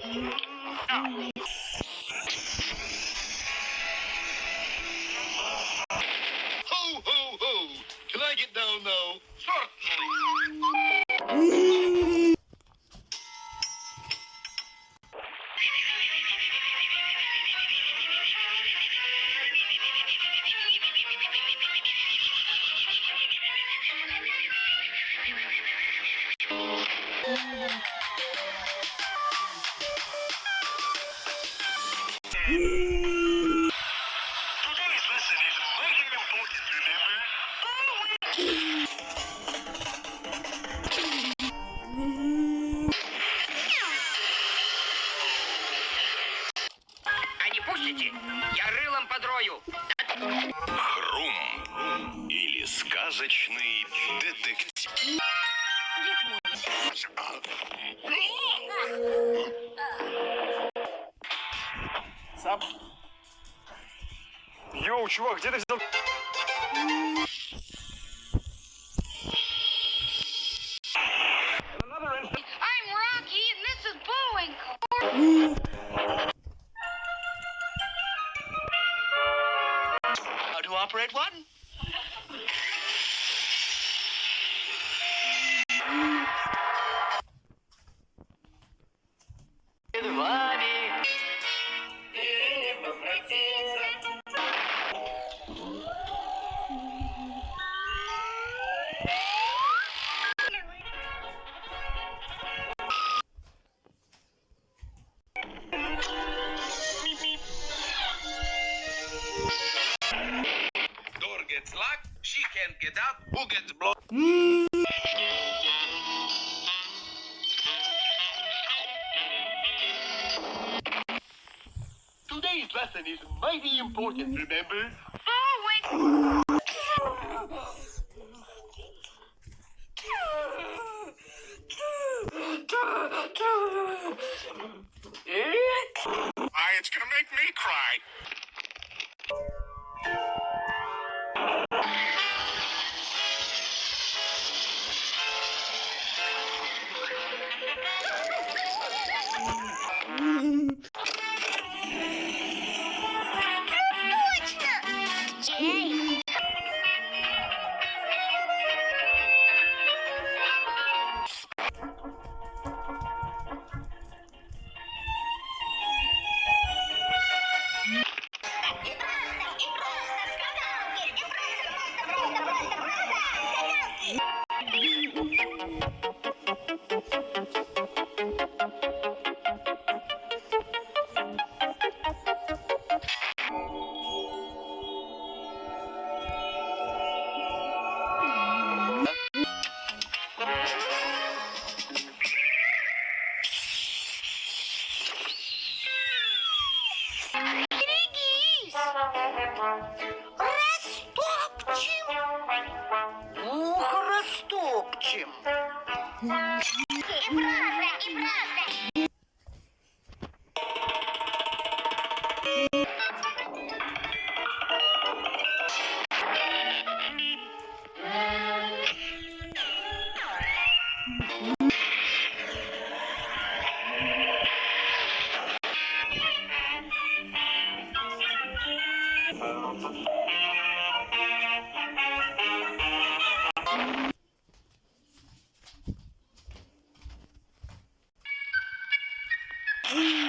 Ho, ho, ho! Can I get down now? Certainly! А не пустите? Я рылом подрою. Хрум или сказочный детектив. Сам. Йоу, чувак, где ты взял? I'm Rocky and this is Boeing. How to operate one? Door gets locked, she can't get out, who gets blocked? Today's lesson is mighty important, remember? Boeing. It's gonna make me cry. Jay. Растопчем. И правда. Mm.